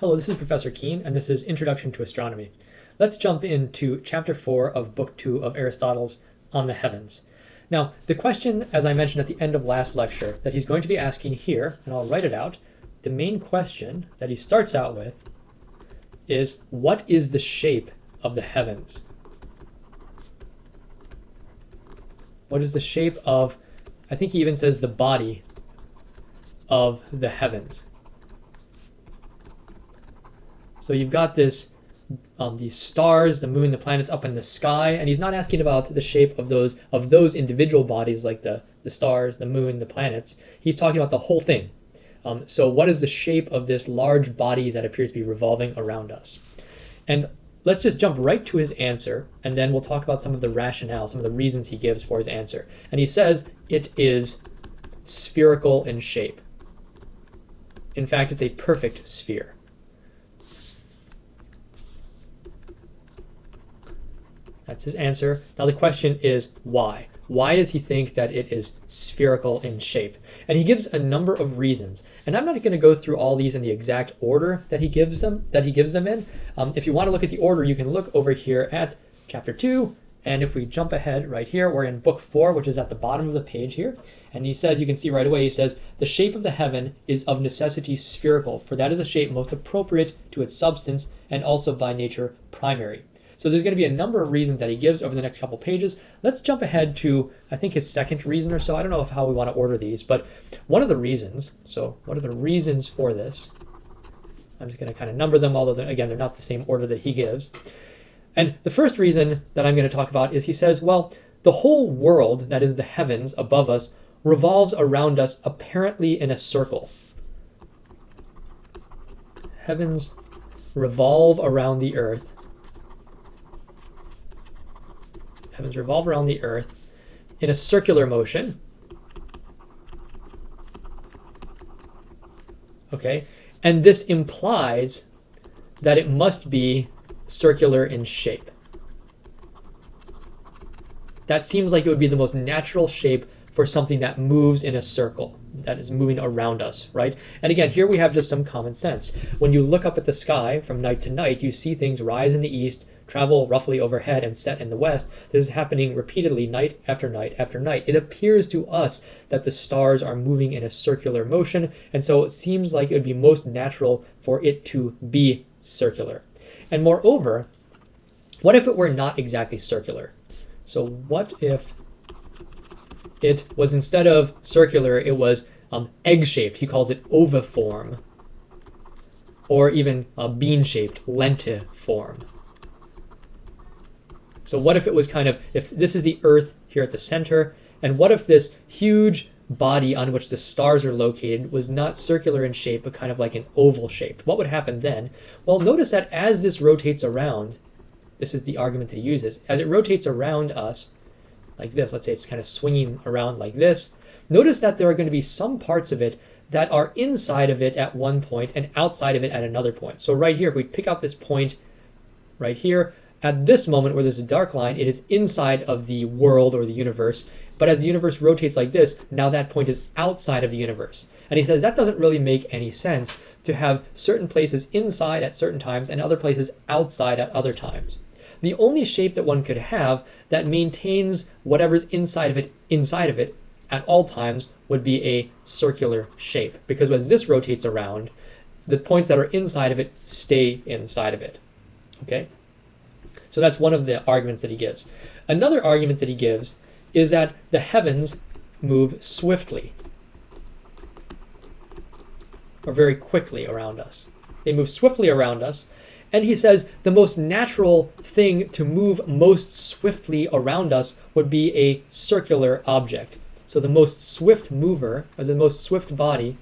Hello, this is Professor Kuehn, and this is Introduction to Astronomy. Let's jump into Chapter 4 of Book 2 of Aristotle's On the Heavens. Now, the question, as I mentioned at the end of last lecture, that he's going to be asking here, and I'll write it out, the main question that he starts out with is, what is the shape of the heavens? What is the shape of, I think he even says the body of the heavens. So you've got this, these stars, the moon, the planets up in the sky, and he's not asking about the shape of those individual bodies like the stars, the moon, the planets. He's talking about the whole thing. So what is the shape of this large body that appears to be revolving around us? And let's just jump right to his answer, and then we'll talk about some of the rationale, some of the reasons he gives for his answer. And he says it is spherical in shape. In fact, it's a perfect sphere. That's his answer. Now the question is why? Why does he think that it is spherical in shape? And he gives a number of reasons. And I'm not going to go through all these in the exact order that he gives them in. If you want to look at the order, you can look over here at chapter 2. And if we jump ahead right here, we're in book 4, which is at the bottom of the page here. And he says, you can see right away, he says, the shape of the heaven is of necessity spherical, for that is a shape most appropriate to its substance and also by nature primary. So there's going to be a number of reasons that he gives over the next couple pages. Let's jump ahead to, I think, his second reason or so. I don't know how we want to order these, but one of the reasons, so what are the reasons for this? I'm just going to kind of number them, although, again, they're not the same order that he gives. And the first reason that I'm going to talk about is he says, well, the whole world, that is the heavens above us, revolves around us apparently in a circle. Heavens revolve around the earth. Heavens revolve around the earth in a circular motion. Okay, and this implies that it must be circular in shape. That seems like it would be the most natural shape for something that moves in a circle, that is moving around us, right? And again, here we have just some common sense. When you look up at the sky from night to night, you see things rise in the east, travel roughly overhead, and set in the west. This is happening repeatedly night after night after night. It appears to us that the stars are moving in a circular motion, and so it seems like it would be most natural for it to be circular. And moreover, what if it were not exactly circular? So what if it was, instead of circular, it was egg-shaped? He calls it oviform, or even bean-shaped, lentiform. So what if it was kind of, if this is the Earth here at the center, and what if this huge body on which the stars are located was not circular in shape, but kind of like an oval shape? What would happen then? Well, notice that as this rotates around, this is the argument that he uses, as it rotates around us like this, let's say it's kind of swinging around like this, notice that there are going to be some parts of it that are inside of it at one point and outside of it at another point. So right here, if we pick out this point right here, at this moment where there's a dark line, it is inside of the world or the universe. But as the universe rotates like this, now that point is outside of the universe. And he says that doesn't really make any sense to have certain places inside at certain times and other places outside at other times. The only shape that one could have that maintains whatever's inside of it at all times would be a circular shape. Because as this rotates around, the points that are inside of it stay inside of it. Okay? So that's one of the arguments that he gives. Another argument that he gives is that the heavens move swiftly, or very quickly around us. They move swiftly around us, and he says the most natural thing to move most swiftly around us would be a circular object. So the most swift mover, or the most swift body,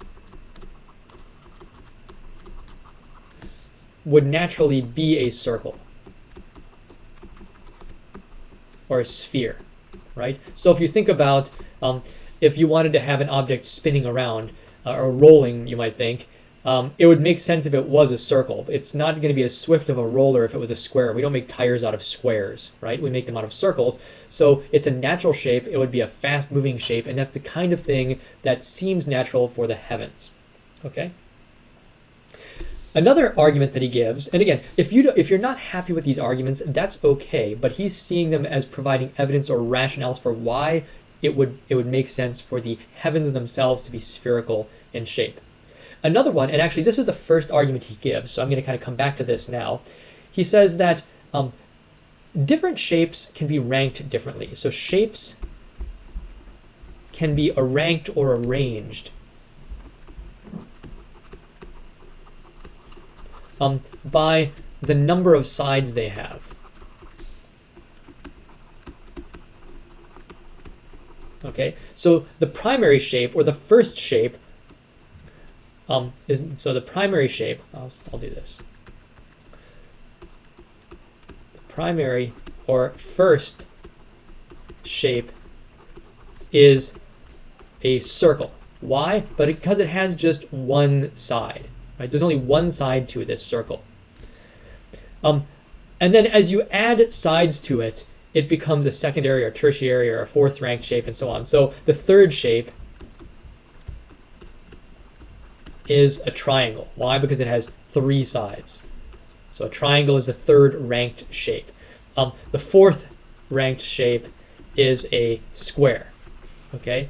would naturally be a circle, or a sphere, right? So if you think about, if you wanted to have an object spinning around, or rolling, you might think, it would make sense if it was a circle. It's not going to be as swift of a roller if it was a square. We don't make tires out of squares, right? We make them out of circles. So it's a natural shape. It would be a fast-moving shape, and that's the kind of thing that seems natural for the heavens, okay? Another argument that he gives, and again, if you're not happy with these arguments, that's okay, but he's seeing them as providing evidence or rationales for why it would make sense for the heavens themselves to be spherical in shape. Another one, and actually this is the first argument he gives, so I'm going to kind of come back to this now. He says that different shapes can be ranked differently. So shapes can be ranked or arranged by the number of sides they have. Okay, so the primary shape, or the first shape, I'll do this. The primary or first shape is a circle. Why? But because it has just one side. Right? There's only one side to this circle. And then as you add sides to it, it becomes a secondary or tertiary or a fourth ranked shape and so on. So the third shape is a triangle. Why? Because it has three sides. So a triangle is the third ranked shape. The fourth ranked shape is a square. Okay?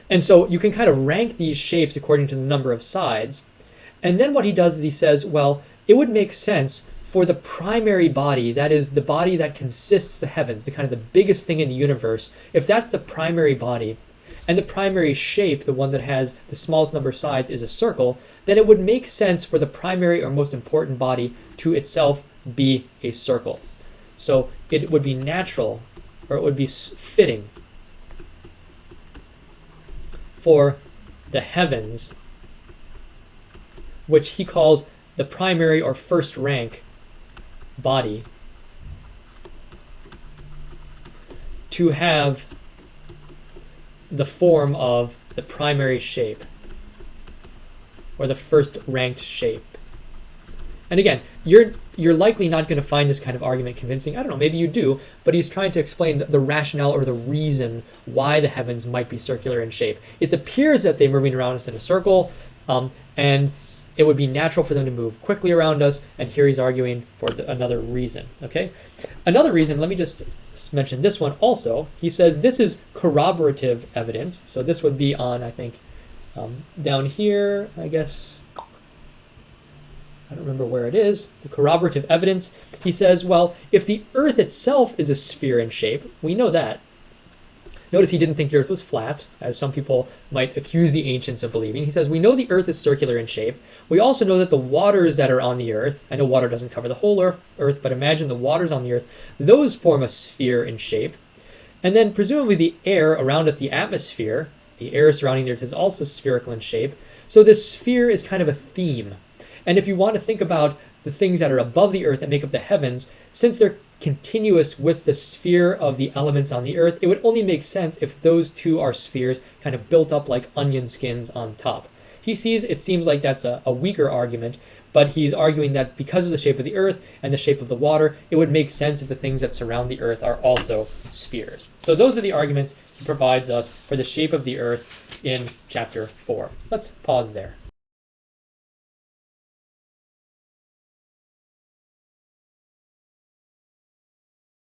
And so you can kind of rank these shapes according to the number of sides. And then what he does is he says, well, it would make sense for the primary body, that is the body that consists the heavens, the kind of the biggest thing in the universe, if that's the primary body, and the primary shape, the one that has the smallest number of sides, is a circle, then it would make sense for the primary or most important body to itself be a circle. So it would be natural, or it would be fitting for the heavens, which he calls the primary or first rank body, to have the form of the primary shape or the first ranked shape. And again, you're likely not going to find this kind of argument convincing. I don't know, maybe you do, but he's trying to explain the rationale or the reason why the heavens might be circular in shape. It appears that they're moving around us in a circle, and it would be natural for them to move quickly around us, and here he's arguing for another reason. Okay, another reason, let me just mention this one also. He says this is corroborative evidence. So this would be on, I think, down here, I guess. I don't remember where it is. The corroborative evidence. He says, well, if the Earth itself is a sphere in shape, we know that. Notice he didn't think the Earth was flat, as some people might accuse the ancients of believing. He says, we know the Earth is circular in shape. We also know that the waters that are on the Earth, I know water doesn't cover the whole Earth, but imagine the waters on the Earth, those form a sphere in shape. And then presumably the air around us, the atmosphere, the air surrounding the Earth is also spherical in shape. So this sphere is kind of a theme. And if you want to think about the things that are above the Earth that make up the heavens, since they're continuous with the sphere of the elements on the Earth, it would only make sense if those two are spheres kind of built up like onion skins on top. He sees it seems like that's a weaker argument, but he's arguing that because of the shape of the Earth and the shape of the water, it would make sense if the things that surround the Earth are also spheres. So those are the arguments he provides us for the shape of the Earth in chapter 4. Let's pause there.